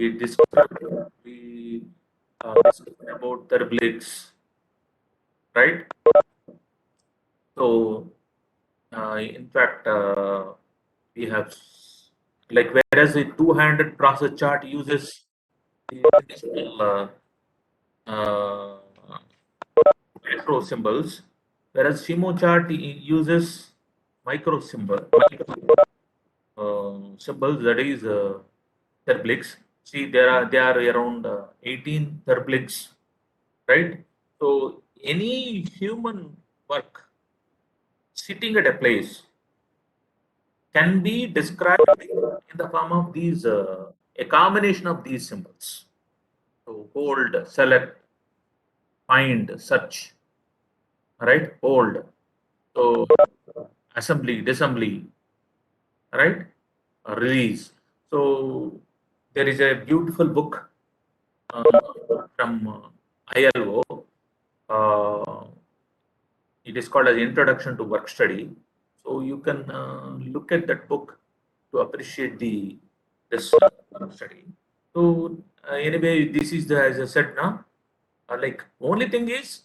we discussed about therblics, right? So, in fact, we have like whereas the two-handed process chart uses the traditional uh, macro symbols, whereas Shimo chart uses symbols, that is therblics. See, there are around 18 therblics, right? So any human work sitting at a place can be described in the form of these a combination of these symbols. So hold, select, find, search, right? Hold. So assembly, disassembly, right? Release. So there is a beautiful book uh, from ILO. Uh, it is called as Introduction to Work Study. So you can look at that book to appreciate this work study. So anyway, this is the, as I said now, like only thing is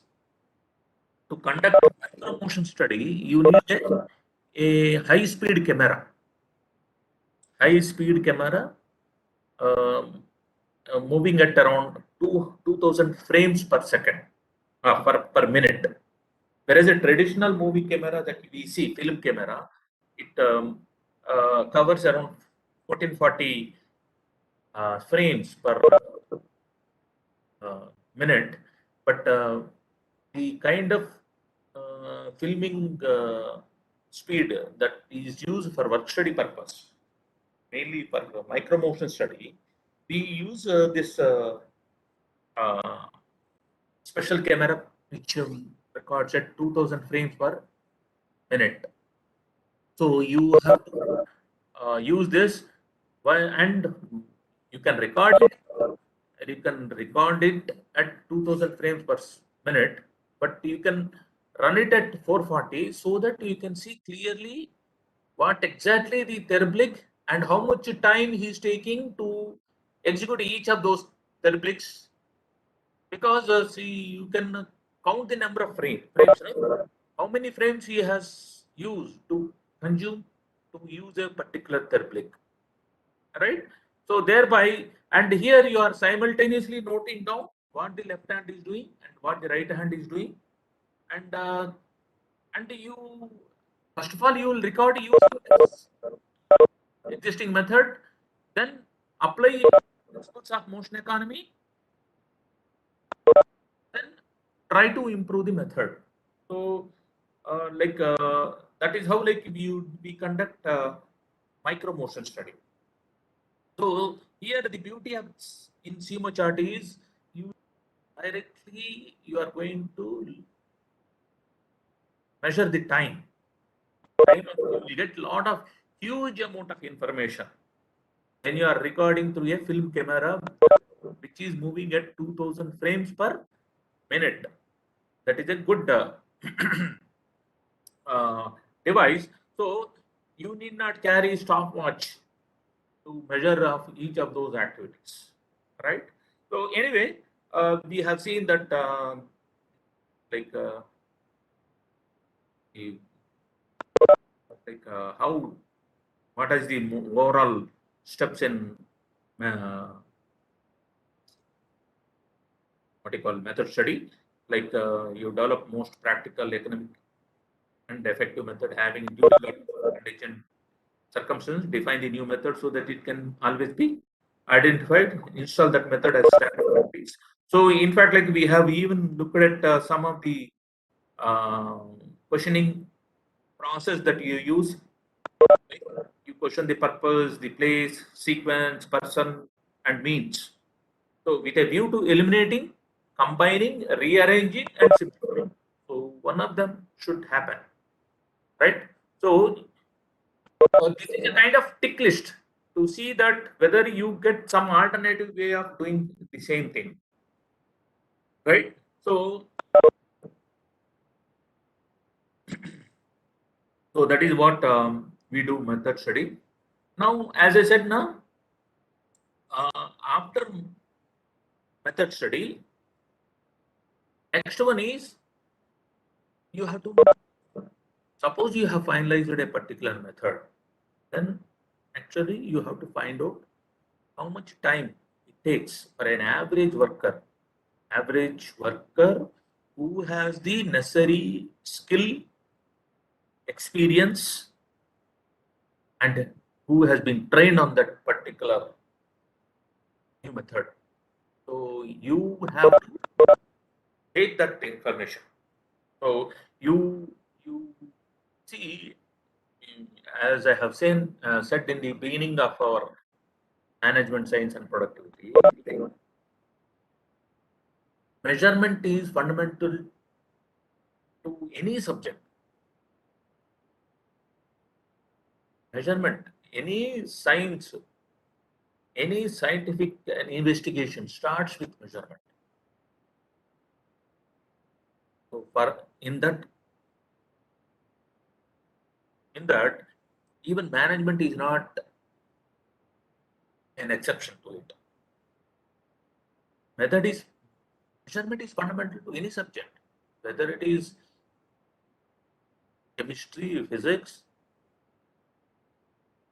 to conduct a micro motion study, you need a high speed camera. High speed camera um, moving at around 2000 frames per second per minute. Whereas a traditional movie camera that we see, film camera, it covers around 1440 frames per minute. But the kind of filming speed that is used for work study purpose, mainly for micro motion study, we use this uh, special camera which records at 2000 frames per minute. So you have to use this and you can record it. You can record it at 2000 frames per minute, but you can run it at 440 so that you can see clearly what exactly the therblic and how much time he is taking to execute each of those therblics. Because see, you can count the number of frames, right? How many frames he has used to consume to use a particular therblic, right? So thereby, and here you are simultaneously noting down what the left hand is doing and what the right hand is doing, and you first of all you will record using this existing method, then apply principles of motion economy, then try to improve the method. So, that is how like we conduct micro motion study. So here the beauty of in SEMO chart is you directly you are going to measure the time. You get lot of huge amount of information when you are recording through a film camera which is moving at 2000 frames per minute. That is a good uh, device. So you need not carry stopwatch to measure of each of those activities, right? So anyway, we have seen that like the, how what is the overall steps in uh, what you call method study. Like you develop most practical, economic, and effective method having due contingent circumstances. Define the new method so that it can always be identified. Install that method as standard practice. So in fact, like we have even looked at some of the uh, questioning process that you use. You question the purpose, the place, sequence, person, and means. So with a view to eliminating, combining, rearranging, and simplifying. So one of them should happen, right? So this is a kind of tick list to see that whether you get some alternative way of doing the same thing, right? So, so that is what we do method study. Now, as I said, now after method study, next one is you have to, suppose you have finalized a particular method, then actually you have to find out how much time it takes for an average worker who has the necessary skill, experience, and who has been trained on that particular new method. So you have to take that information. So you see, as I have said in the beginning of our management science and productivity, measurement is fundamental to any subject. Measurement, any science, any scientific investigation starts with measurement. So for in that, even management is not an exception to it. Method is Measurement is fundamental to any subject, whether it is chemistry, physics,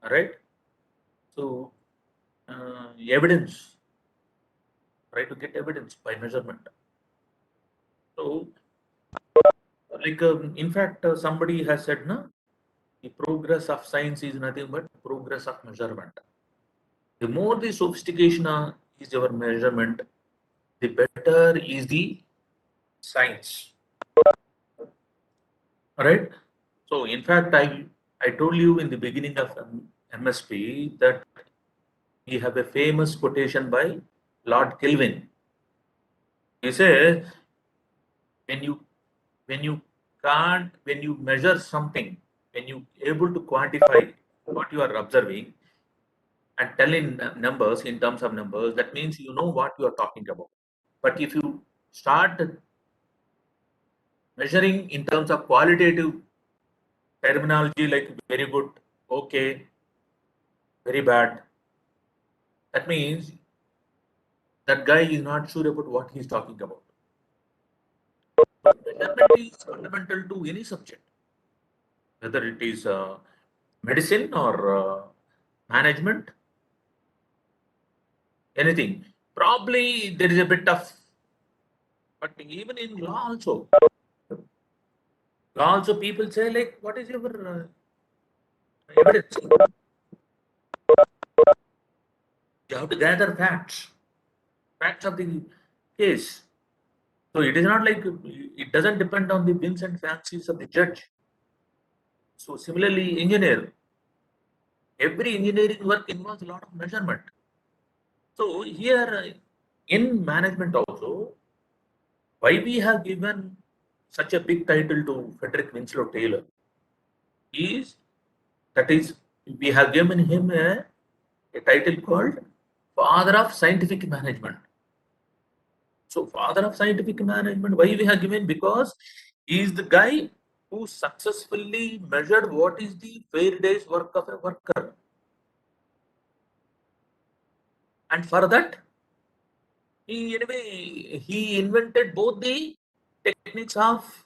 right? So evidence, try to get evidence by measurement. So, like in fact, somebody has said, no, the progress of science is nothing but progress of measurement. The more the sophistication is your measurement, the better is the science, right? So, in fact, I told you in the beginning of MSP that we have a famous quotation by Lord Kelvin. He says, when you when you when you measure something, when you able to quantify what you are observing and tell in numbers, in terms of numbers, that means you know what you are talking about. But if you start measuring in terms of qualitative terminology, like very good, okay, very bad, that means that guy is not sure about what he's talking about. Measurement is fundamental to any subject, whether it is medicine or management, anything. Probably there is a bit of, but even in law also people say, like, what is your evidence? You have to gather facts of the case. So it is not like it doesn't depend on the whims and fancies of the judge. So similarly, every engineering work involves a lot of measurement. So here in management also, why we have given such a big title to Frederick Winslow Taylor is, that is, we have given him a title called Father of Scientific Management. So Father of Scientific Management, why we have given? Because he is the guy who successfully measured what is the fair day's work of a worker. And for that, he invented both the techniques of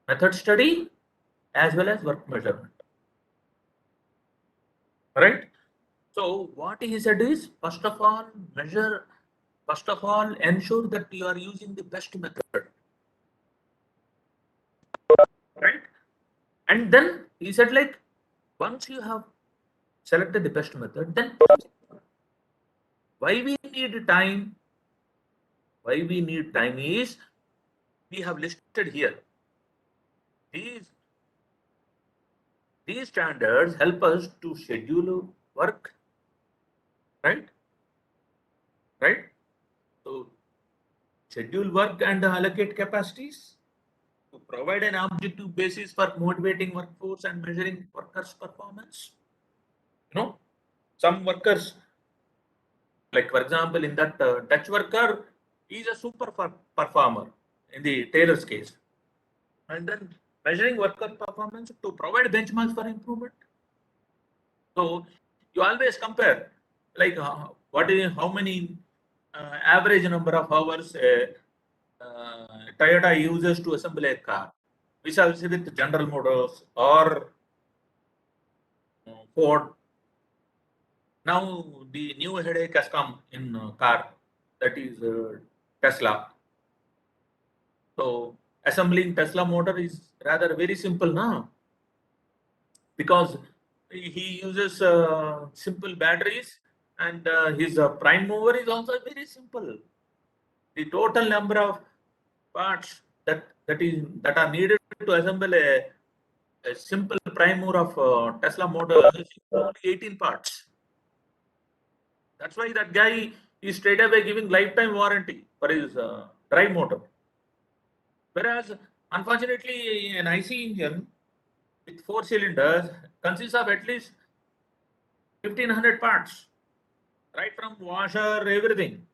method study as well as work measurement. Right? So what he said is, first of all, ensure that you are using the best method. Right? And then he said, like, once you have selected the best method, then why we need time? Why we need time is, we have listed here. These these standards help us to schedule work, right? Right? So schedule work and allocate capacities to provide an objective basis for motivating workforce and measuring workers' performance. You know, some workers, like for example, in that Dutch worker, is a super performer in the Taylor's case, and then measuring worker performance to provide benchmarks for improvement. So you always compare. like how many average number of hours Toyota uses to assemble a car, which I will say with General Motors or Ford. Now the new headache has come in car, that is Tesla. So assembling Tesla motor is rather very simple now, because he uses simple batteries, and his prime mover is also very simple. The total number of parts that are needed to assemble a simple prime mover of Tesla motor is only 18 parts. That's why that guy is straight away giving lifetime warranty for his drive motor. Whereas, unfortunately, an IC engine with 4 cylinders consists of at least 1500 parts, right from washer, everything.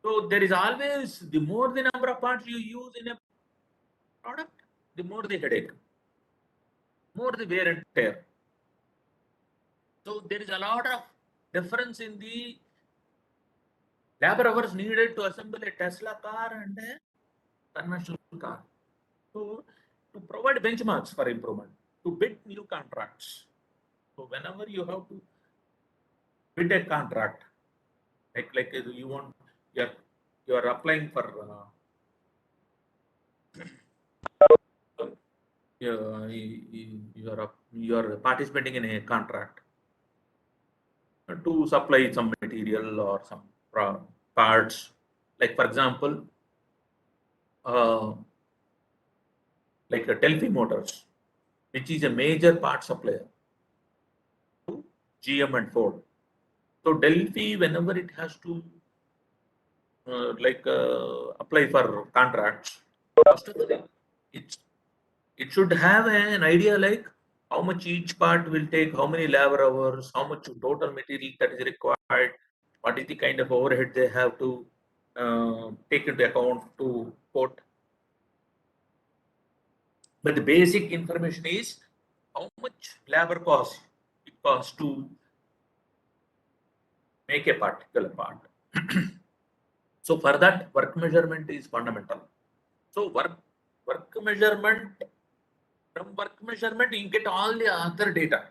So there is always, the more the number of parts you use in a product, the more the headache, more the wear and tear. So there is a lot of difference in the labor hours needed to assemble a Tesla car and a conventional car. So to provide benchmarks for improvement, to bid new contracts. So whenever you have to bid a contract, like you want, you're you're applying for you're participating in a contract to supply some material or some parts. Like for example, uh, like a Delphi Motors, which is a major part supplier to GM and Ford. So Delphi, whenever it has to apply for contracts, first of all, it it should have an idea like how much each part will take, how many labor hours, how much total material that is required, what is the kind of overhead they have to take into account to quote. But the basic information is how much labor cost it costs to make a particular part. So for that, work measurement is fundamental. So work measurement, from work measurement you get all the other data.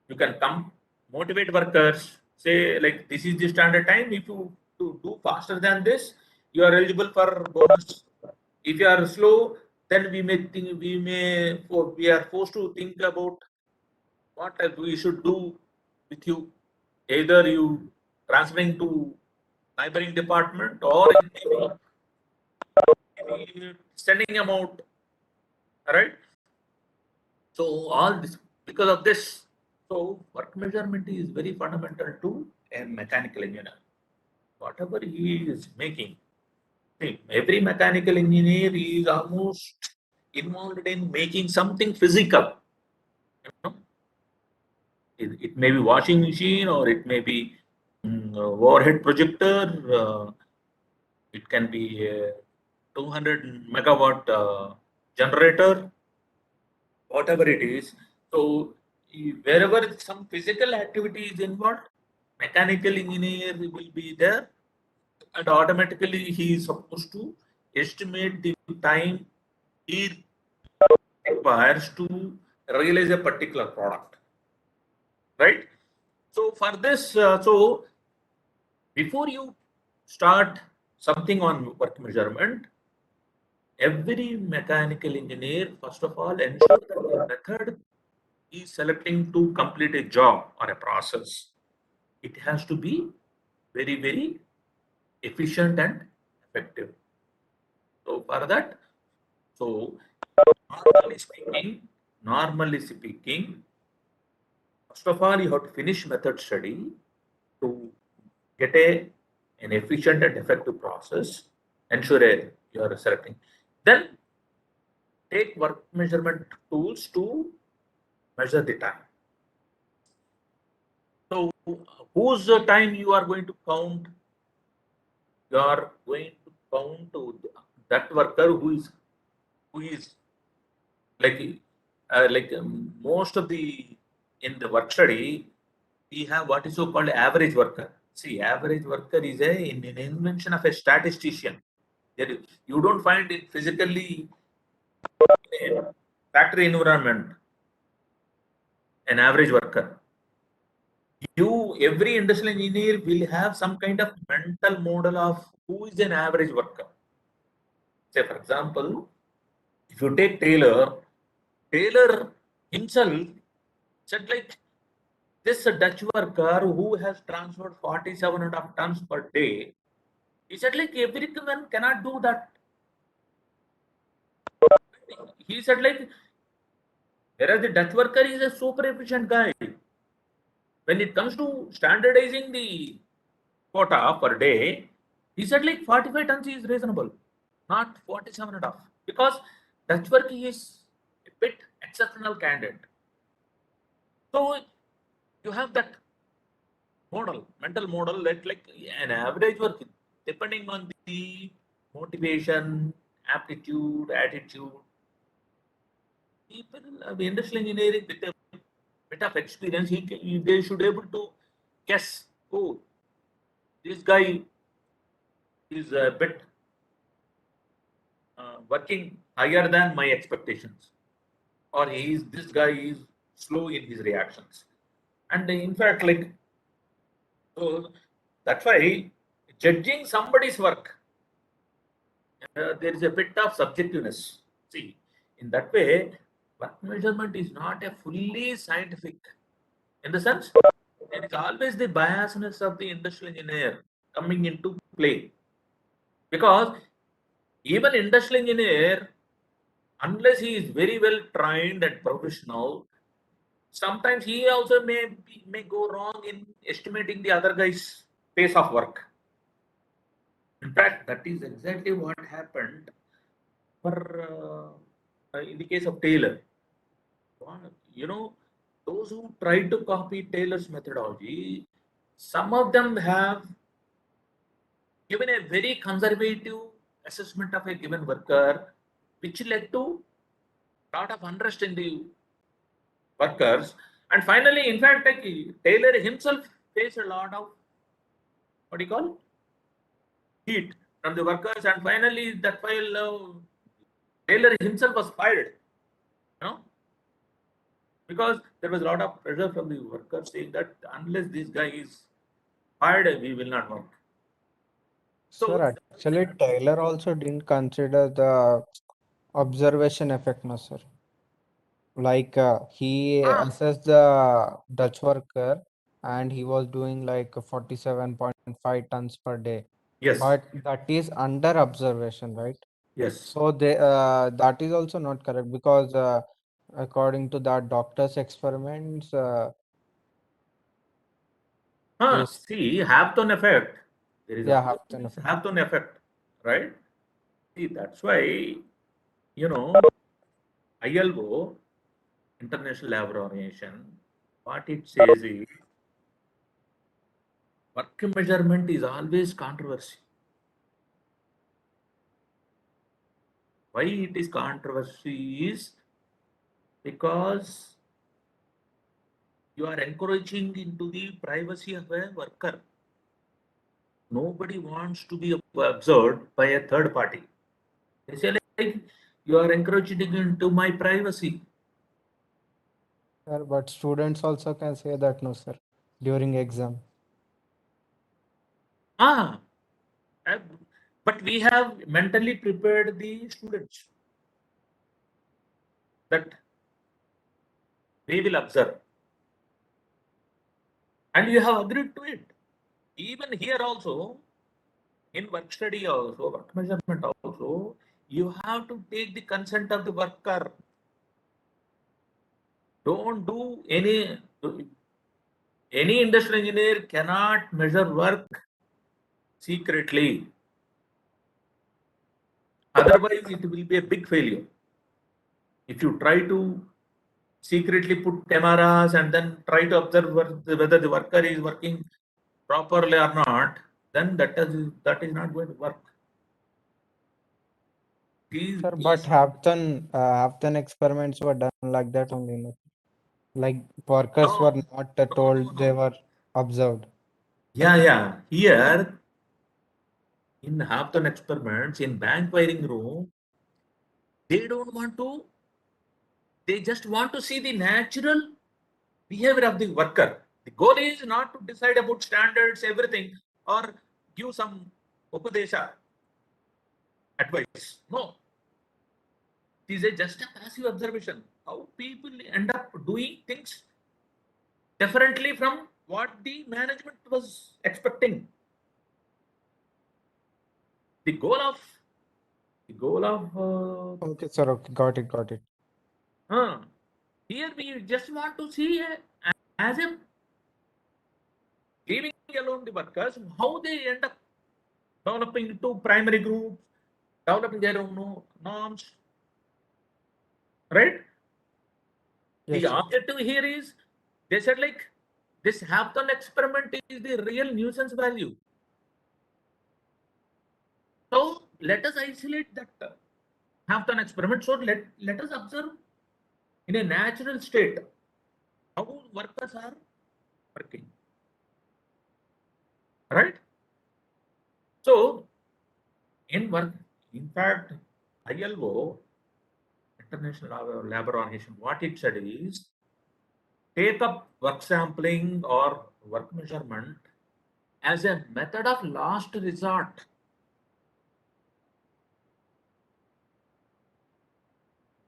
You can come motivate workers, say like this is the standard time. If you to do faster than this, you are eligible for bonus. If you are slow, then we are forced to think about what we should do with you. Either you transferring to neighboring department, or maybe sending amount. All right. So all this, because of this, so work measurement is very fundamental to a mechanical engineer. Whatever he is making, see, every mechanical engineer is almost involved in making something physical. You know, it may be washing machine, or it may be overhead projector. It can be a 200 megawatt generator, whatever it is. So wherever some physical activity is involved, mechanical engineer will be there, and automatically he is supposed to estimate the time he requires to realize a particular product, right? So for this, so before you start something on work measurement, every mechanical engineer first of all ensure that the method is selecting to complete a job or a process, it has to be very, very efficient and effective. So for that, so normally speaking, first of all, you have to finish method study to get an efficient and effective process, ensure you are selecting. Then take work measurement tools to measure the time. So whose time you are going to count? You are going to count to that worker who is like most of the in the work study, we have what is so called average worker. See, average worker is an invention of a statistician. You don't find it physically in a factory environment, an average worker. Every industrial engineer will have some kind of mental model of who is an average worker. Say, for example, if you take Taylor himself said like this Dutch worker who has transferred 47.5 tons per day. He said like everyone cannot do that. He said like whereas the Dutch worker is a super efficient guy. When it comes to standardizing the quota per day, he said like 45 tons is reasonable, not 47.5. Because Dutch work is a bit exceptional candidate. So you have that mental model that like an average work, depending on the motivation, aptitude, attitude. People of industrial engineering with a bit of experience, they should able to guess, oh, this guy is a bit working higher than my expectations, or this guy is slow in his reactions. And in fact, like, so that's why judging somebody's work, there is a bit of subjectiveness. See, in that way, work measurement is not a fully scientific. In the sense, there is always the biasness of the industrial engineer coming into play. Because even industrial engineer, unless he is very well trained and professional, sometimes he also may go wrong in estimating the other guy's pace of work. In fact, that is exactly what happened for in the case of Taylor. You know, those who tried to copy Taylor's methodology, some of them have given a very conservative assessment of a given worker, which led to a lot of unrest in the workers. And finally, in fact, like, Taylor himself faced a lot of what do you call heat from the workers, and finally, that while Taylor himself was fired, you know, because there was a lot of pressure from the workers saying that unless this guy is fired, we will not work. So, Sir, actually, Taylor also didn't consider the observation effect, no, sir. Like he ah, assessed the Dutch worker and he was doing like 47.5 tons per day. yes, But that is under observation, right? yes. So that is also not correct because according to that doctor's experiments, his See, Hampton effect. There is yeah, always Hafton this effect. Hampton effect, right? See, that's why, you know, ILO, International Labour Organization, what it says is work measurement is always controversy. Why it is controversy is because you are encouraging into the privacy of a worker. Nobody wants to be observed by a third party. They say like you are encouraging into my privacy. Sir, but students also can say that, no, sir, during exam. Ah, uh, but we have mentally prepared the students that we will observe, and you have agreed to it. Even here also, in work study also, work measurement also, you have to take the consent of the worker. Don't do any industrial engineer cannot measure work secretly. Otherwise, it will be a big failure. If you try to secretly put cameras and then try to observe whether the worker is working properly or not, then that is not going to work. Sir, but These Hafton experiments were done like that only, no? Like workers were No, not no, told, they no. were observed. Yeah. Here in Hapton experiments in bank wiring room, they don't want to. They just want to see the natural behavior of the worker. The goal is not to decide about standards, everything, or give some upadesha advice. No, it is just a passive observation. How people end up doing things differently from what the management was expecting. The goal of the goal of Okay, sir. Okay, got it, got it. here we just want to see as a leaving alone the workers how they end up developing into primary groups, developing their own norms, right? The Yes, sir. objective here is they said like this Hapton experiment is the real nuisance value. So let us isolate that Hapton experiment. So let us observe in a natural state how workers are working, right? So in work, in fact, ILO, International Labour Organization, what it said is take up work sampling or work measurement as a method of last resort.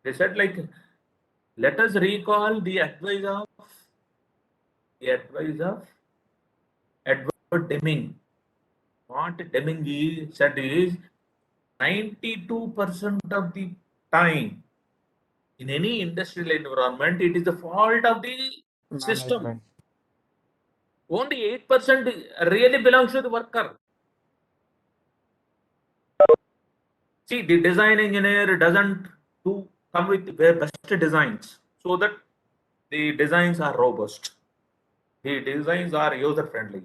They said like let us recall the advice of Edward Deming. What Deming said is 92% of the time in any industrial environment, it is the fault of the system. Management. Only 8% really belongs to the worker. See, the design engineer doesn't do come with the best designs so that the designs are robust. The designs are user friendly.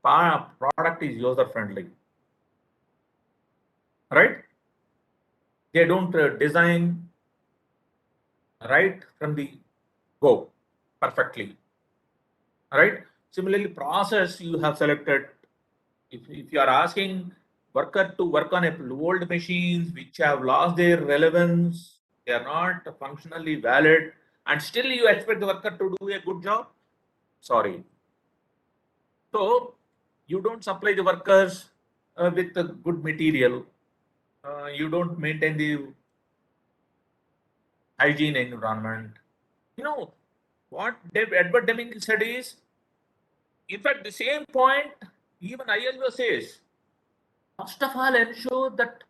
Product is user friendly, right? They don't design right from the go perfectly, right? Similarly, process you have selected. If you are asking worker to work on old machines which have lost their relevance, they are not functionally valid, and still you expect the worker to do a good job. Sorry. So you don't supply the workers with a good material. You don't maintain the hygiene environment. You know what Edward Deming said is, in fact, the same point even ILO says. First of all, ensure that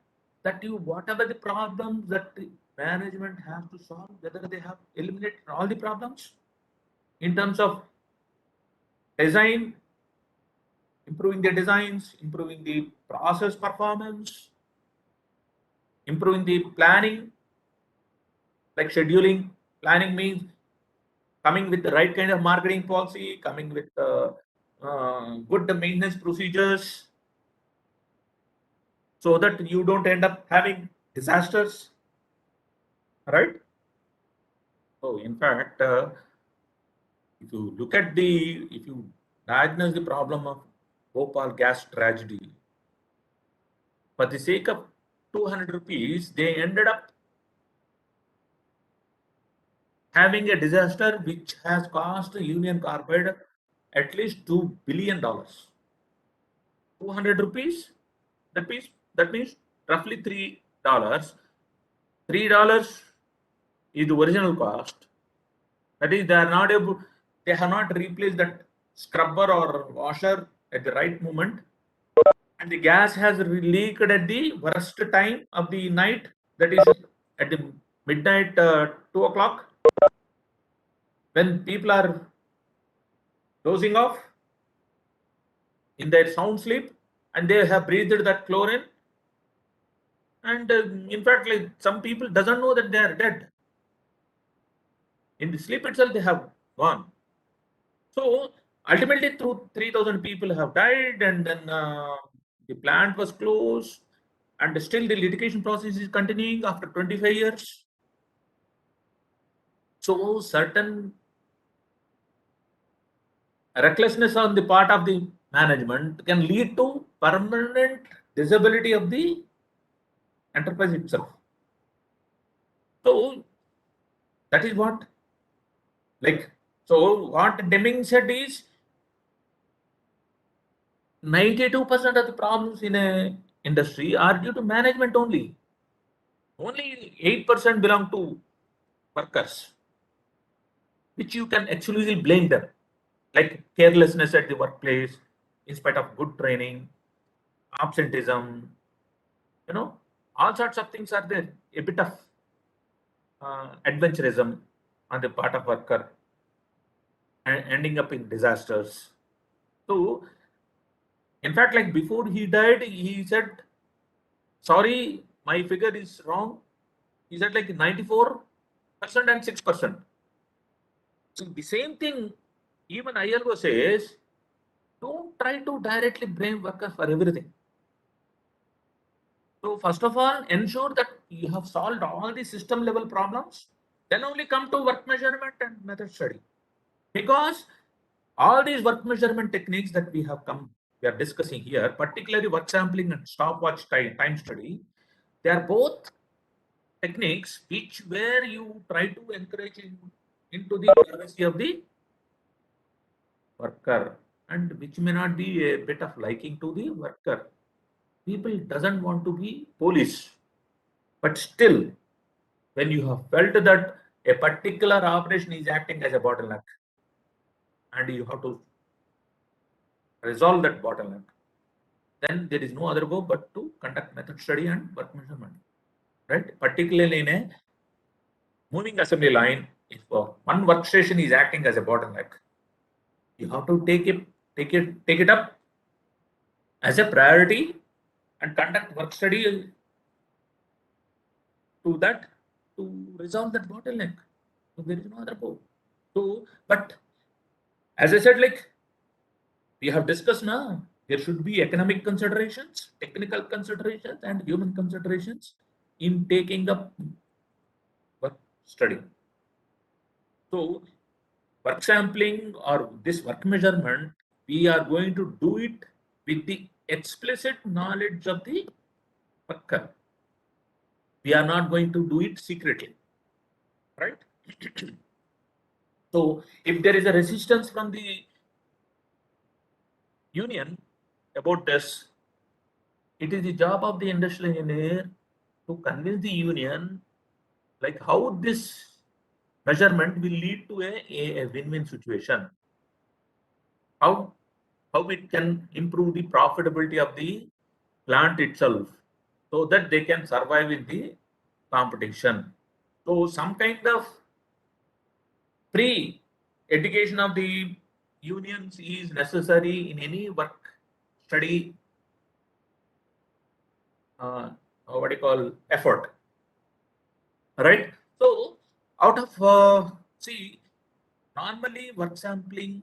you whatever the problems that the management has to solve, whether they have eliminated all the problems in terms of design, improving the designs, improving the process performance, improving the planning, like scheduling. Planning means coming with the right kind of marketing policy, coming with good maintenance procedures, so that you don't end up having disasters, right? So, in fact, if you diagnose the problem of Bhopal gas tragedy, for the sake of 200 rupees, they ended up having a disaster which has cost Union Carbide at least $2 billion. 200 rupees, that means roughly $3. $3 is the original cost. That is, they have not replaced that scrubber or washer at the right moment, and the gas has leaked at the worst time of the night. That is at the midnight, 2 o'clock, when people are dozing off in their sound sleep, and they have breathed that chlorine. And in fact, like some people doesn't know that they are dead. In the sleep itself, they have gone. So ultimately, through 3,000 people have died, and then the plant was closed, and still the litigation process is continuing after 25 years. So certain recklessness on the part of the management can lead to permanent disability of the enterprise itself. So that is what, like, so what Deming said is 92% of the problems in a industry are due to management only. Only 8% belong to workers, which you can actually blame them, like carelessness at the workplace, in spite of good training, absenteeism, all sorts of things are there. A bit of adventurism on the part of worker and ending up in disasters. So, in fact, like before he died, he said, "Sorry, my figure is wrong." He said like 94% and 6%. So the same thing, even ILO says, don't try to directly blame workers for everything. So first of all, ensure that you have solved all the system level problems, then only come to work measurement and method study. Because all these work measurement techniques that we are discussing here, particularly work sampling and stopwatch time study, they are both techniques which where you try to encourage into the privacy of the worker, and which may not be a bit of liking to the worker. People doesn't want to be police, but still, when you have felt that a particular operation is acting as a bottleneck, and you have to resolve that bottleneck, then there is no other go but to conduct method study and work measurement, right? Particularly in a moving assembly line, if one workstation is acting as a bottleneck, you have to take it up as a priority and conduct work study to that to resolve that bottleneck. So there is no other go. So, but as I said, like we have discussed now, there should be economic considerations, technical considerations, and human considerations in taking up work study. So, work sampling or this work measurement, we are going to do it with the explicit knowledge of the worker. We are not going to do it secretly, right? So, if there is a resistance from the union about this, it is the job of the industrial engineer to convince the union like how this measurement will lead to a win-win situation. How it can improve the profitability of the plant itself so that they can survive in the competition. So some kind of free education of the unions is necessary in any work study what do you call effort, right? So out of see, normally work sampling,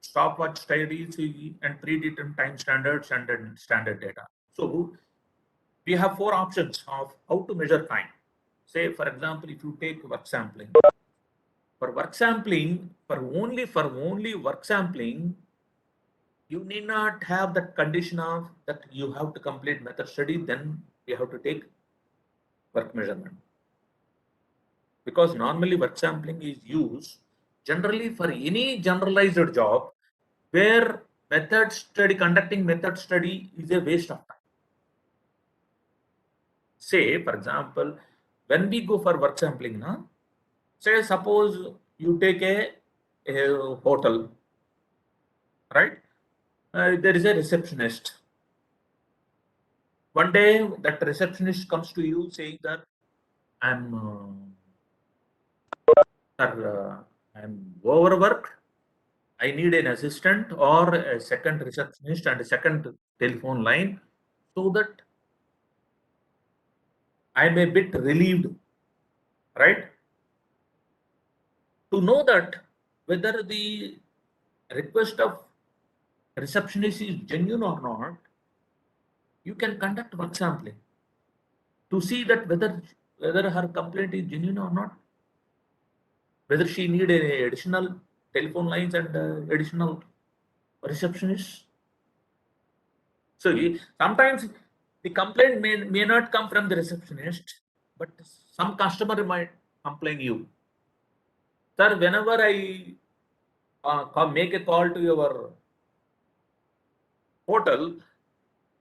stopwatch studies, and predetermined time standards and then standard data. So we have four options of how to measure time. Say for example, if you take work sampling, for only work sampling, you need not have that condition of that you have to complete method study, then you have to take work measurement. Because normally work sampling is used generally for any generalized job where conducting method study is a waste of time. Say, for example, when we go for work sampling, now, say suppose you take a hotel, right? There is a receptionist. One day that receptionist comes to you saying that I'm sir, I'm overworked. I need an assistant or a second receptionist and a second telephone line so that I'm a bit relieved, right? To know that whether the request of receptionist is genuine or not, you can conduct work sampling to see that whether her complaint is genuine or not. whether she need any additional telephone lines and additional receptionists. So sometimes the complaint may not come from the receptionist, but some customer might complain you. Sir, whenever I make a call to your portal,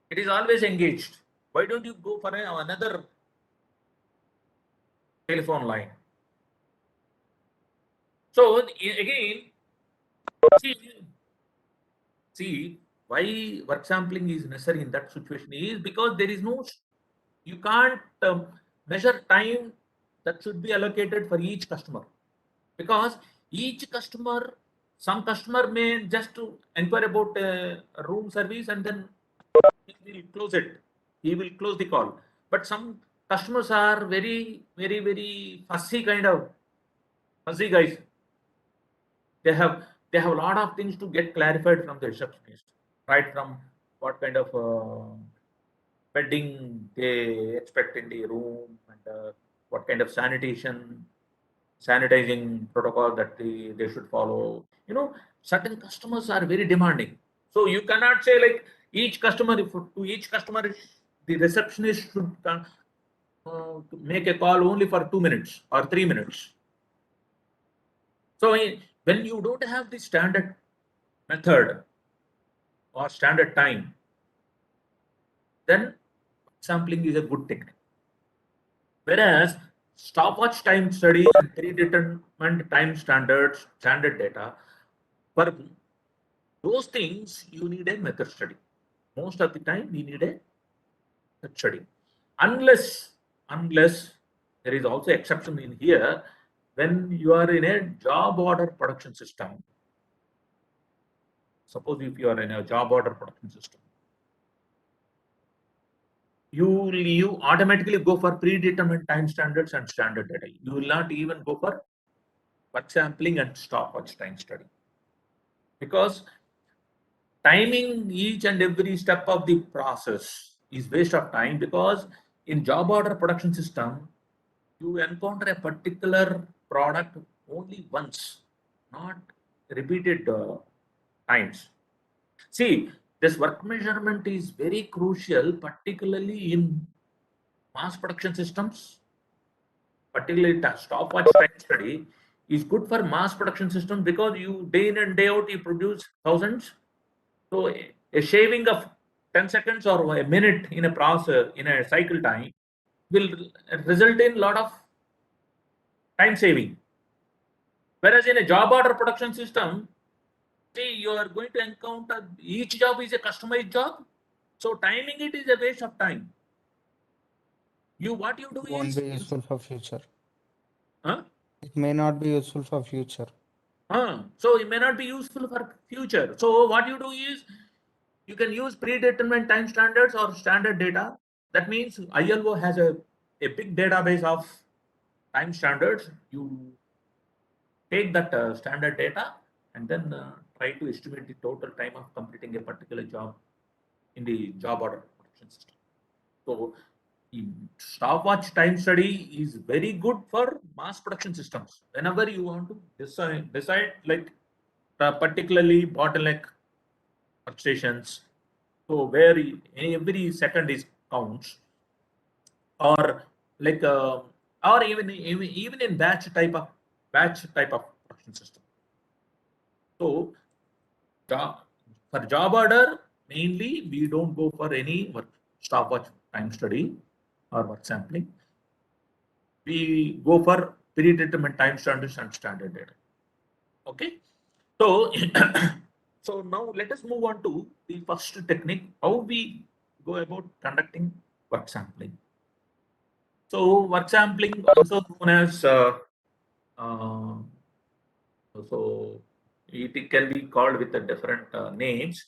it is always engaged. Why don't you go for another telephone line? So again, see, see why work sampling is necessary in that situation is because there is no, you can't measure time that should be allocated for each customer, because each customer, some customer may just to inquire about a room service and then he will close it, he will close the call. But some customers are very fussy kind of fussy guys. They have a lot of things to get clarified from the receptionist, right from what kind of bedding they expect in the room, and what kind of sanitizing protocol that they should follow. Certain customers are very demanding, so you cannot say like each customer, if to each customer the receptionist should make a call only for 2 minutes or 3 minutes. So when you don't have the standard method or standard time, then sampling is a good technique. Whereas stopwatch time study and predetermined time standards, standard data, for those things you need a method study. Most of the time we need a method study. Unless there is also exception in here, when you are in a job order production system. Suppose if you are in a job order production system, you automatically go for predetermined time standards and standard data. You will not even go for work sampling and stopwatch time study, because timing each and every step of the process is waste of time. Because in job order production system, you encounter a particular product only once, not repeated times. See, this work measurement is very crucial, particularly in mass production systems. Particularly stopwatch time study is good for mass production systems, because you day in and day out you produce thousands. So a shaving of 10 seconds or a minute in a process, in a cycle time, will result in a lot of time saving. Whereas in a job order production system, see, you are going to encounter each job is a customized job. So timing it is a waste of time. What you do Won't is, be useful for future. huh? It may not be useful for future. So it may not be useful for future. So what you do is, you can use predetermined time standards or standard data. That means ILO has a big database of time standards. You take that standard data and then try to estimate the total time of completing a particular job in the job order production system. So stopwatch time study is very good for mass production systems. Whenever you want to decide like particularly bottleneck workstations, so where every second is counts, or like or even in batch type of production system. So for job order, mainly we don't go for any stopwatch time study or work sampling. We go for predetermined time standards and standard data. Okay, so so now let us move on to the first technique, how we go about conducting work sampling. So work sampling, also known as uh, so it can be called with the different names.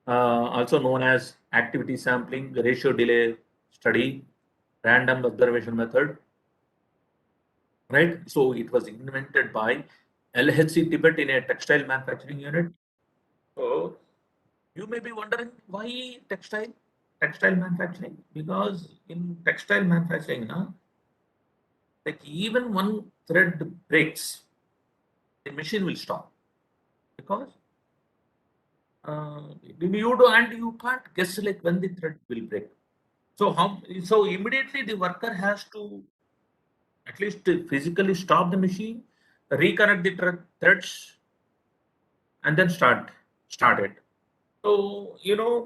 Also known as activity sampling, ratio delay study, random observation method, right? So it was invented by LHC Tibet in a textile manufacturing unit. So you may be wondering why textile manufacturing, because in textile manufacturing, like even one thread breaks, the machine will stop because you do, and you can't guess like when the thread will break. So immediately the worker has to at least physically stop the machine, reconnect the threads, and then start it. So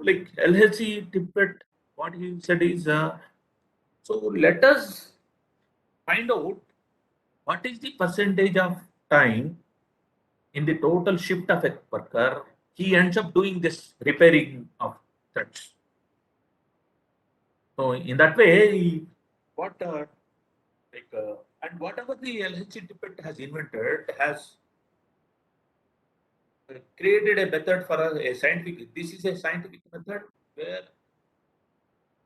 like LHC Tippett, what he said is, so let us find out what is the percentage of time in the total shift of a worker he ends up doing this repairing of threads. So in that way, what like and whatever the LHC Tippett has invented has created a method for a scientific. This is a scientific method where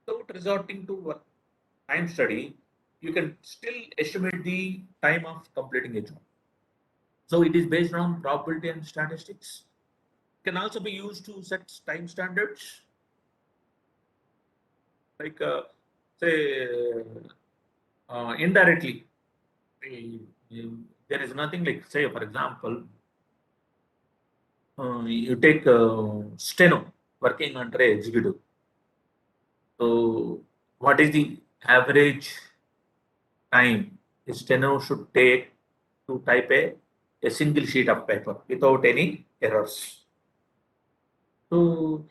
without resorting to time study, you can still estimate the time of completing a job. So it is based on probability and statistics. Can also be used to set time standards, like say indirectly. There is nothing like, say, for example, you take steno working under a executive. So what is the average time a steno should take to type a single sheet of paper without any errors? So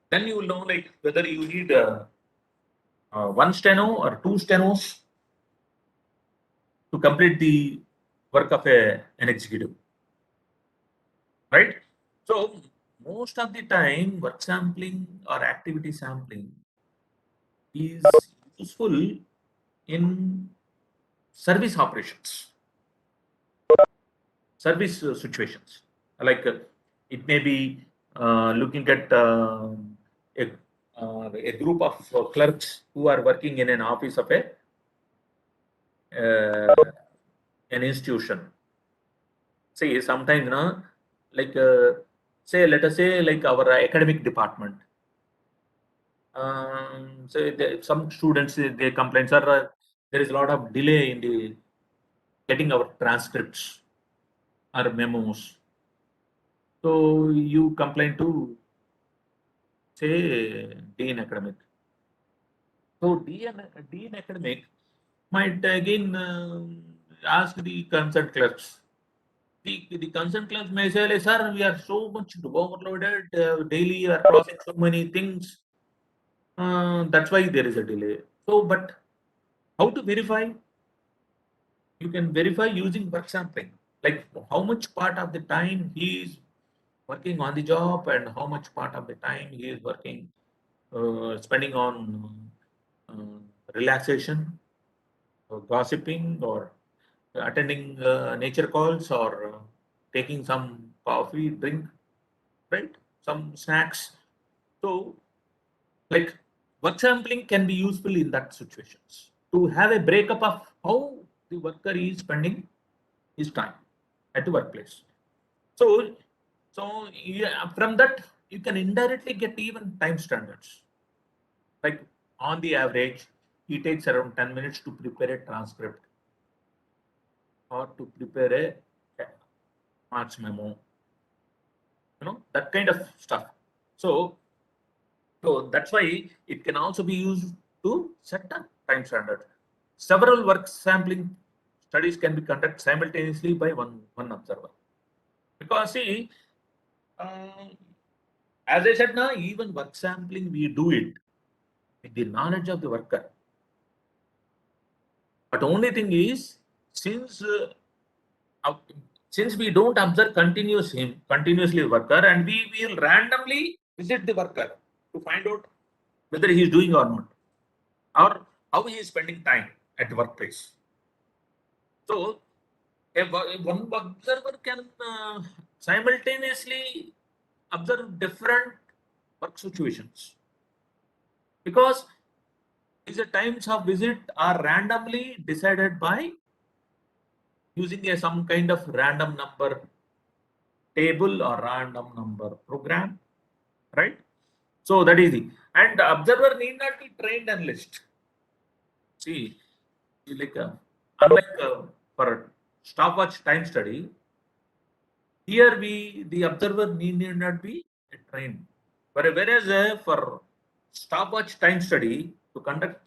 then you will know like whether you need one steno or two stenos to complete the work of an executive, right? So most of the time, work sampling or activity sampling is useful in service operations, service situations. Like it may be looking at a, a group of clerks who are working in an office of uh, an institution. See, sometimes, like say, let us say, like our academic department. So some students they complain, sir, there is a lot of delay in the getting our transcripts or memos. So you complain to say Dean Academic. So Dean Academic might again ask the concerned clerks. The concerned clerks may say, like, sir, we are so much overloaded daily, we are processing so many things. That's why there is a delay. So, but how to verify? You can verify using work sampling, like how much part of the time he is working on the job and how much part of the time he is working, spending on uh, relaxation, or gossiping, or attending nature calls, or taking some coffee, drink, right? Some snacks. So, like work sampling can be useful in that situations to have a breakup of how the worker is spending his time at the workplace. So, so yeah, from that you can indirectly get even time standards. Like on the average, it takes around 10 minutes to prepare a transcript or to prepare a March memo, that kind of stuff. So, so that's why it can also be used to set a time standard. Several work sampling studies can be conducted simultaneously by one observer. Because see, uh, as I said now, even work sampling we do it with the knowledge of the worker. But only thing is, since uh, since we don't observe continuously worker, and we will randomly visit the worker to find out whether he is doing or not, or how he is spending time at the workplace. So one observer can simultaneously observe different work situations, because these times of visit are randomly decided by using some kind of random number table or random number program, right? So that is the, and the observer need not be trained analyst. See, like unlike for stopwatch time study, Here the observer need not be trained. Whereas for stopwatch time study, to conduct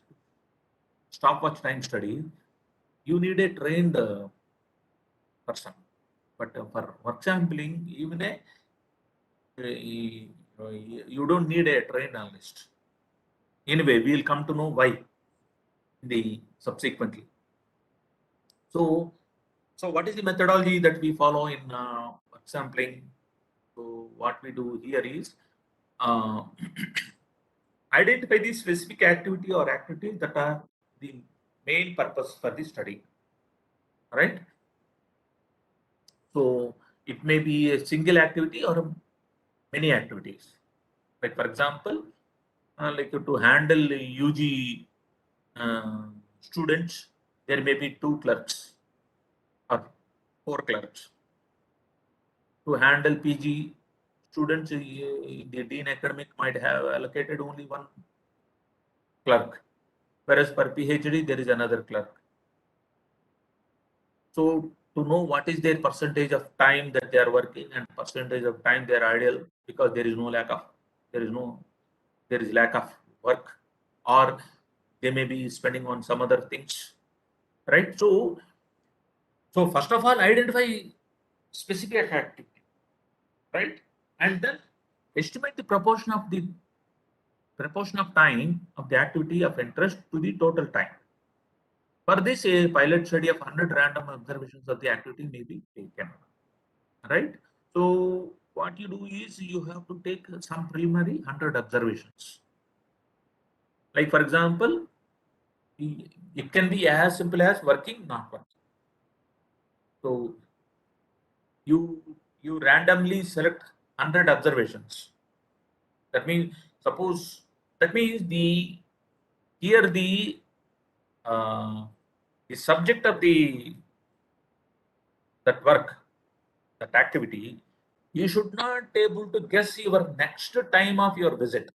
stopwatch time study, you need a trained person. But for work sampling, even you don't need a trained analyst. Anyway, we'll come to know why in the subsequently. So, what is the methodology that we follow in work sampling? So what we do here is uh, identify the specific activity or activities that are the main purpose for the study, right? So it may be a single activity or many activities. Like for example, like to handle UG students, there may be 2 clerks or 4 clerks. To handle PG students, the dean academic might have allocated only 1 clerk, whereas for PhD there is another clerk. So to know what is their percentage of time that they are working and percentage of time they are idle, because there is lack of work, or they may be spending on some other things, right? So first of all, identify specific activity, right? And then estimate the proportion of time of the activity of interest to the total time. For this, a pilot study of 100 random observations of the activity may be taken, right? So what you do is you have to take some preliminary 100 observations. Like for example, it can be as simple as working, not working. So you randomly select 100 observations. That means suppose that means the here uh, the subject of that work, that activity, you should not able to guess your next time of your visit.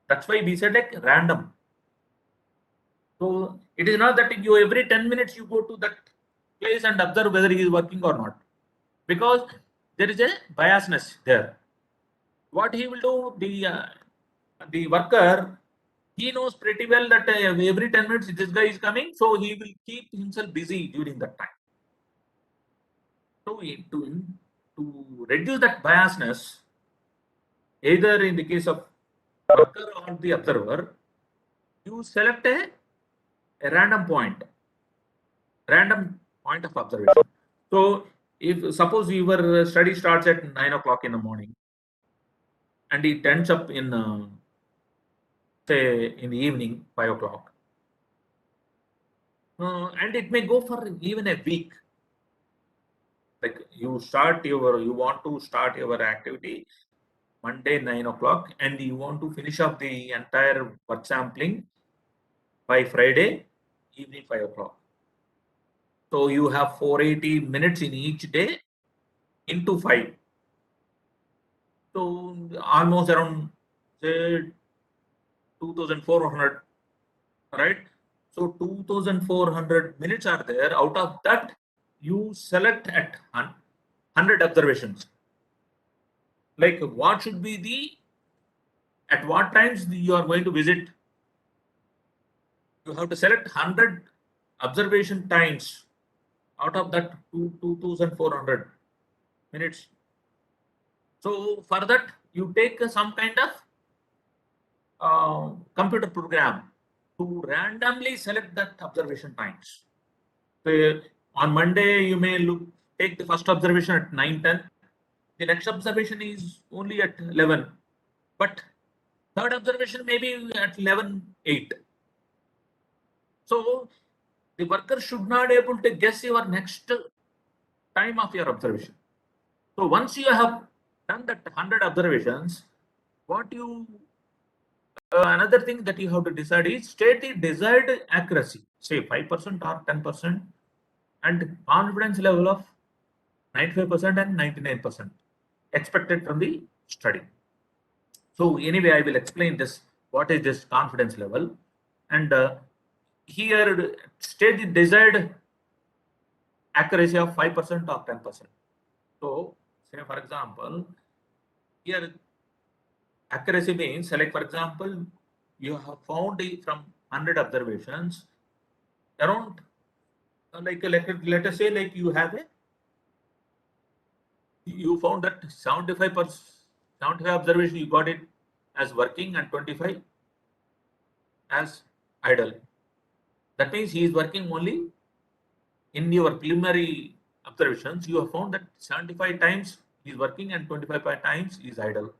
That's why we said like random. So it is not that you every 10 minutes you go to that place and observe whether he is working or not, because there is a biasness there. What he will do, the worker, he knows pretty well that every 10 minutes this guy is coming, so he will keep himself busy during that time. So to reduce that biasness, either in the case of worker or the observer, you select a random point of observation. So if suppose your study starts at 9 o'clock in the morning and it ends up in say in the evening 5 o'clock, and it may go for even a week. Like you want to start your activity Monday 9 o'clock, and you want to finish up the entire work sampling by Friday evening 5 o'clock. So you have 480 minutes in each day into 5. So almost around say 2400, right? So 2400 minutes are there. Out of that, you select at 100 observations. Like what should be at what times you are going to visit. You have to select 100 observation times out of that 2400 minutes. So for that, you take some kind of computer program to randomly select that observation times. So on Monday, you may take the first observation at 9:10. The next observation is only at 11, but third observation may be at 11:08. So the worker should not able to guess your next time of your observation. So once you have done that 100 observations, what you another thing that you have to decide is state the desired accuracy, say 5% or 10%, and confidence level of 95% and 99% expected from the study. So anyway, I will explain this. What is this confidence level? And here state the desired accuracy of 5% or 10%. So, say for example, here accuracy means, like for example, you have found from 100 observations around, let us say, like you found that 75 observation you got it as working and 25 as idle. That means he is working only in your preliminary observations. You have found that 75 times he is working and 25 times he is idle.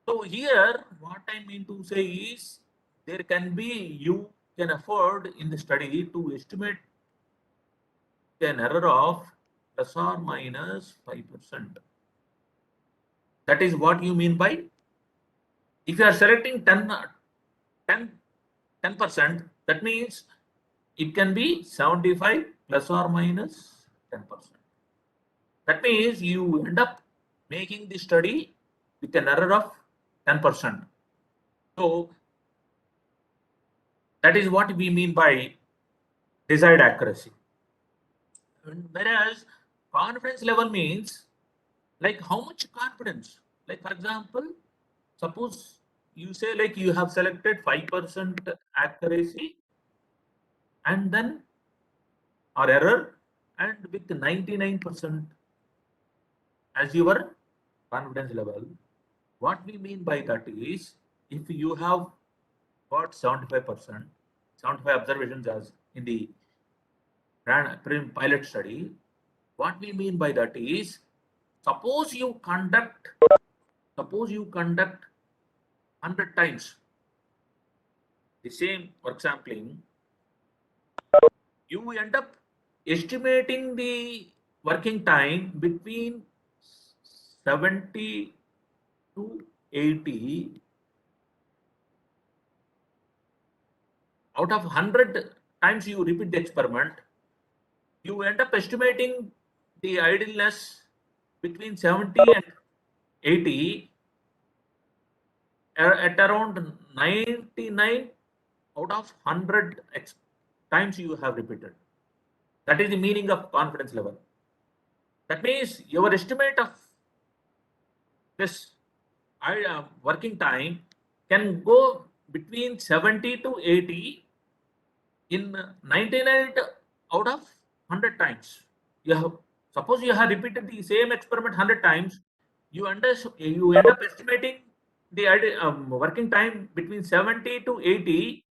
So here, what I mean to say is, there can be, you can afford in the study to estimate an error of plus or minus 5%. That is what you mean by, if you are selecting 10%, that means it can be 75 plus or minus 10%. That means you end up making the study with an error of 10%. So that is what we mean by desired accuracy. Whereas confidence level means, like how much confidence. Like for example, suppose you say like you have selected 5% accuracy and then, or error, and with 99% as your confidence level. What we mean by that is, if you have got 75%, 75 observations as in the pilot study, what we mean by that is, suppose you conduct 100 times the same work sampling, you end up estimating the working time between 70 to 80 out of 100 times you repeat the experiment. You end up estimating the idleness between 70 and 80 at around 99 out of 100 times you have repeated. That is the meaning of confidence level. That means your estimate of this working time can go between 70 to 80 in 99 out of 100 times. You have, suppose you have repeated the same experiment 100 times, you end up estimating the working time between 70 to 80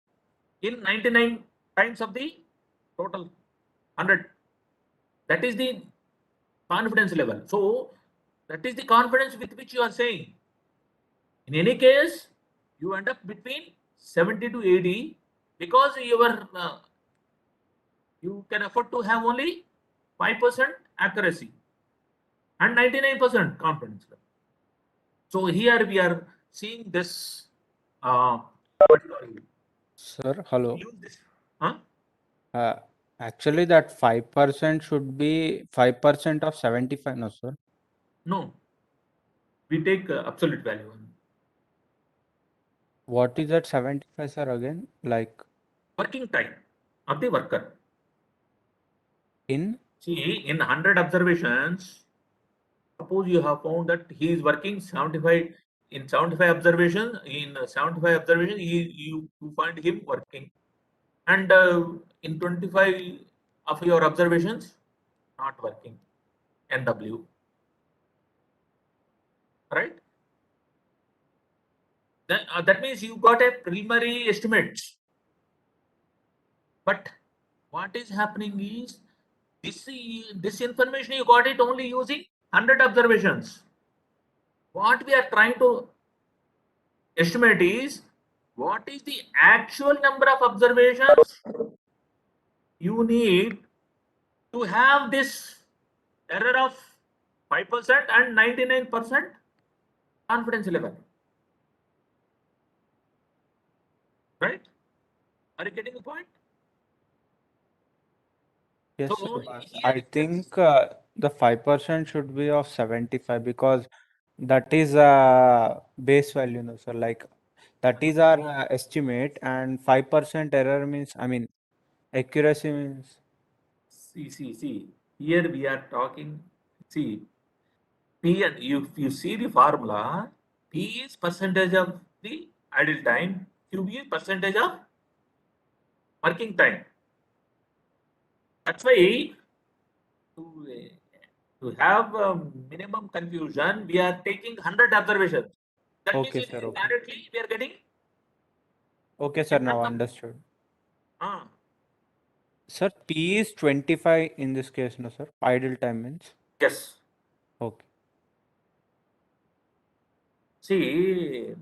in 99 times of the total 100. That is the confidence level. So that is the confidence with which you are saying. In any case, you end up between 70 to 80 because you can afford to have only 5% accuracy and 99% confidence level. So here we are seeing this. What do you Sir, hello. use this? Huh? Uh, Actually, that 5% should be 5% of 75, no, sir. No, we take absolute value. What is that 75, sir, again? Like Working time of the worker. in? See, in 100 observations, suppose you have found that he is working 75 in 75 observations. In 75 observations, you find him working, and in 25 of your observations, not working. NW, right? That means you got a preliminary estimate. But what is happening is, this information you got it only using 100 observations. What we are trying to estimate is, what is the actual number of observations you need to have this error of 5% and 99% confidence level, right? Are you getting the point? Yes, sir. So But here I think the 5% should be of 75 because that is base value, no, sir. Like that is our estimate, and 5% error means, I mean, accuracy means. see, here we are talking See, P and you see the formula, P is percentage of the idle time, QB is percentage of working time. That's why to have minimum confusion, we are taking 100 observations. That means Okay, sir. Okay. directly we are getting. Okay, sir. Now understood. Ah, Sir, P is 25 in this case, no, sir? Idle time means. yes. Okay. See,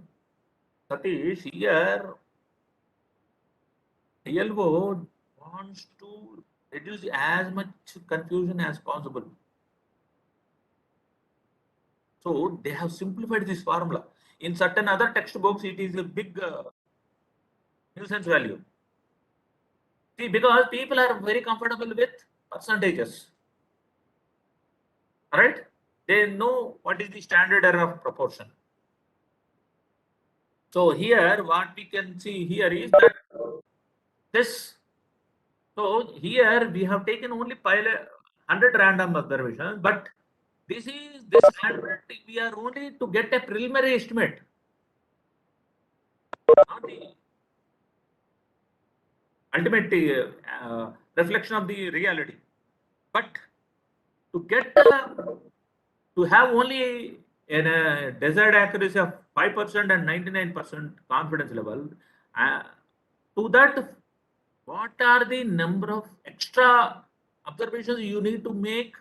Satish, here ILO wants to reduce as much confusion as possible. So they have simplified this formula. In certain other textbooks, it is a big nuisance value. See, because people are very comfortable with percentages, right? They know what is the standard error of proportion. So here, what we can see here is that this. So here we have taken only 100 random observations, but this 100 we are only to get a preliminary estimate, not the ultimate reflection of the reality. But to get to have only a desired accuracy of 5% and 99% confidence level, uh, to that, what are the number of extra observations you need to make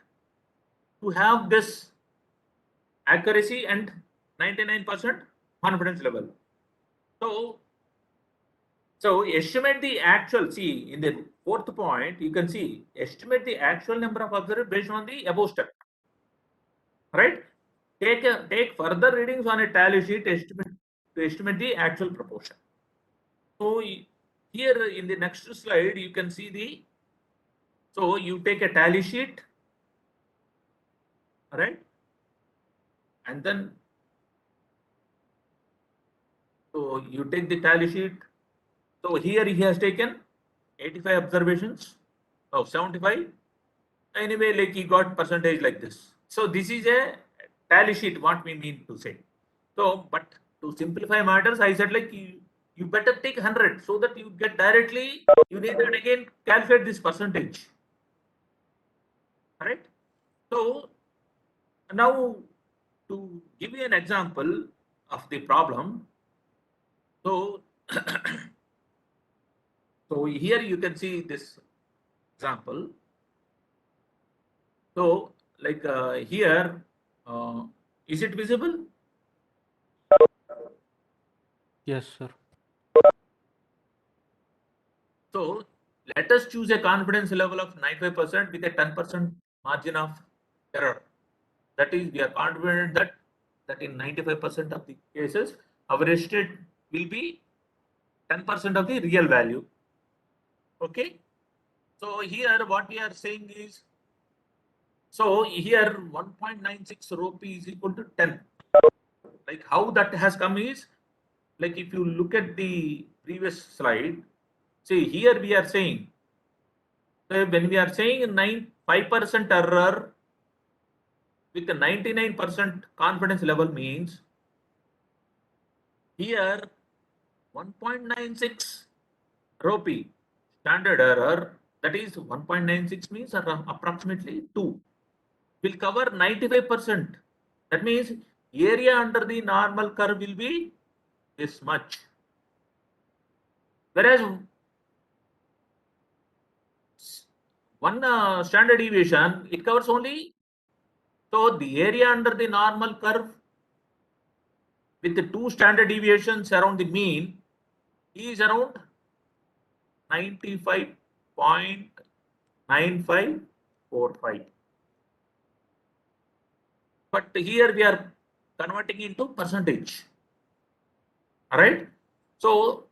to have this accuracy and 99% confidence level? So, so estimate the actual, see in the fourth point, you can see estimate the actual number of observations based on the above step, right? Take further readings on a tally sheet to estimate the actual proportion. So here in the next slide, you can see the, so you take a tally sheet, right? And then, so you take the tally sheet. So here he has taken 85 observations. Oh, 75. Anyway, like he got percentage like this. So this is a tally sheet, what we mean to say. So, but to simplify matters, I said like you better take 100 so that you get directly, you need to again calculate this percentage. Right? So now to give you an example of the problem. So, so here you can see this example. So like here, is it visible? Yes, sir. So let us choose a confidence level of 95% with a 10% margin of error. That is, we are confident that in 95% of the cases, our estimate will be 10% of the real value. Okay. So here what we are saying is, so here 1.96 rho p is equal to 10. Like how that has come is, like if you look at the previous slide, see here we are saying, when we are saying 5% error with a 99% confidence level means here 1.96 rho p standard error, that is 1.96 means approximately 2, will cover 95%. That means area under the normal curve will be this much. Whereas one standard deviation, it covers only, so the area under the normal curve with the 2 standard deviations around the mean is around 95.9545. But here we are converting into percentage. All right. So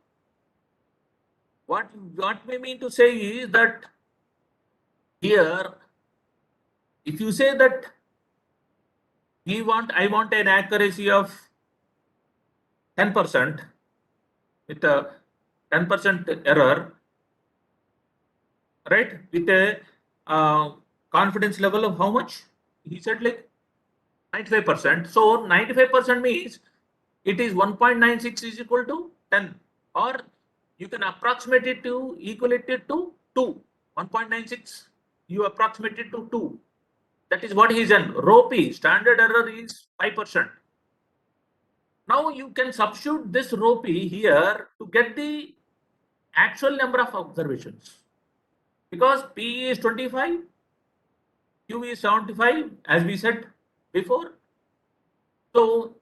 what we mean to say is that here, if you say that I want an accuracy of 10% with a 10% error, right? With a confidence level of how much? he said like 95%. So 95% means it is 1.96 is equal to 10, or you can approximate it to equal it to 2. 1.96 you approximate it to 2. That is what he is done. Rho p standard error is 5%. Now you can substitute this rho p here to get the actual number of observations, because p is 25, q is 75 as we said before. So,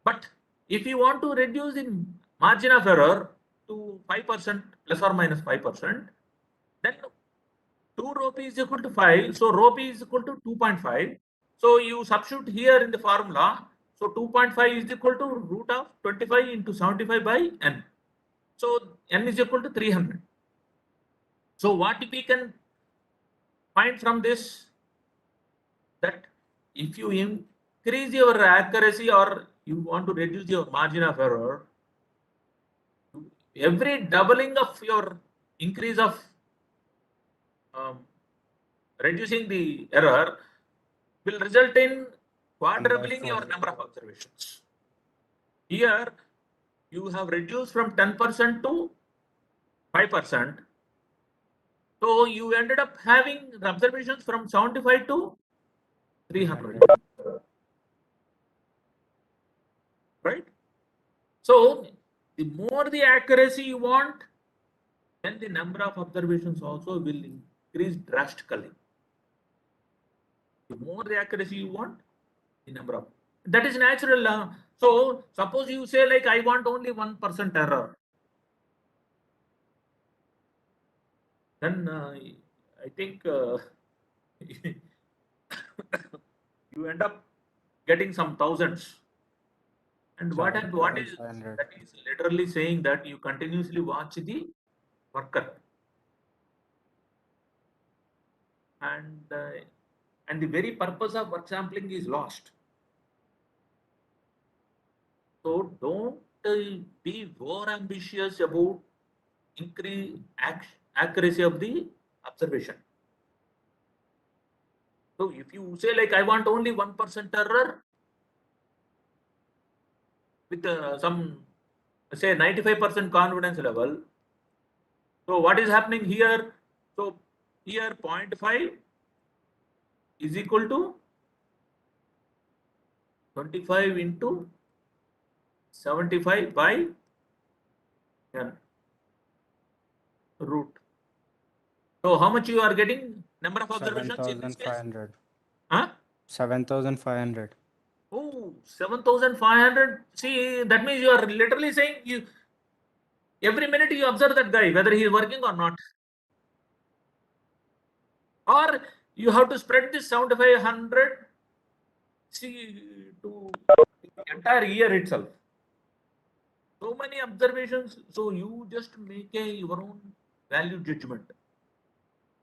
but if you want to reduce the margin of error to 5% plus or minus 5%, then 2 rho p is equal to 5. So rho p is equal to 2.5. So you substitute here in the formula. So 2.5 is equal to root of 25 into 75 by n. So n is equal to 300. So what we can find from this, that if you increase your accuracy or you want to reduce your margin of error, every doubling of your increase of um, reducing the error will result in quadrupling your number of observations. Here you have reduced from 10% to 5%. So you ended up having observations from 75 to 300. Right? So the more the accuracy you want, then the number of observations also will increase drastically. The more the accuracy you want, the number of, that is natural. So suppose you say like I want only 1% error, then I think you end up getting some thousands. And what is that is literally saying that you continuously watch the worker, and the very purpose of work sampling is lost. So don't be more ambitious about increase accuracy of the observation. So if you say like I want only 1% error with some say 95% confidence level, so what is happening here? So here 0.5 is equal to 25 into 75 by n root. So how much you are getting number of observations in this case? 7,500. Huh? 7,500. Oh, 7,500. See, that means you are literally saying you every minute you observe that guy whether he is working or not, or you have to spread this 7,500 see to the entire year itself. So many observations. So you just make your own value judgment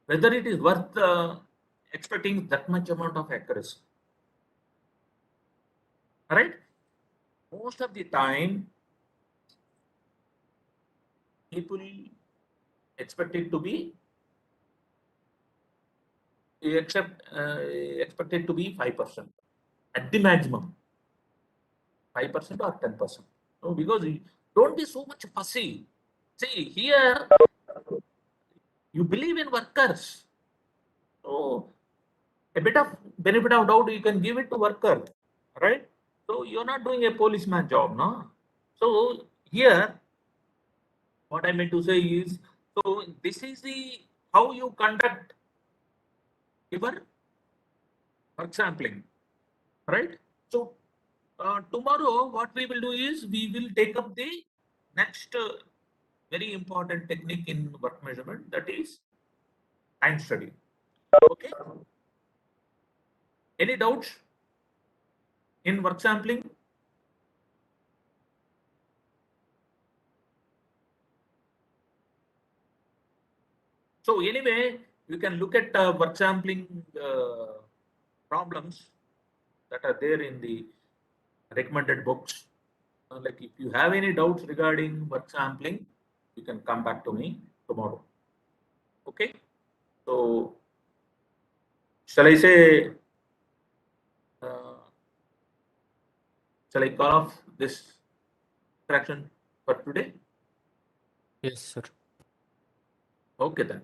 whether it is worth expecting that much amount of accuracy. All right. Most of the time, people expect it to be expected to be 5% at the maximum, 5% or 10%. No, because don't be so much fussy. See here, you believe in workers, so a bit of benefit of doubt you can give it to worker, right? So you're not doing a policeman job, no? So here, what I meant to say is, so this is the how you conduct your work sampling, right? So tomorrow, what we will do is we will take up the next very important technique in work measurement, that is time study. Okay. Any doubts in work sampling? So anyway, you can look at work sampling problems that are there in the recommended books. Like if you have any doubts regarding work sampling, you can come back to me tomorrow. Okay. So shall I say Shall I call off this traction for today? Yes, sir. Okay then.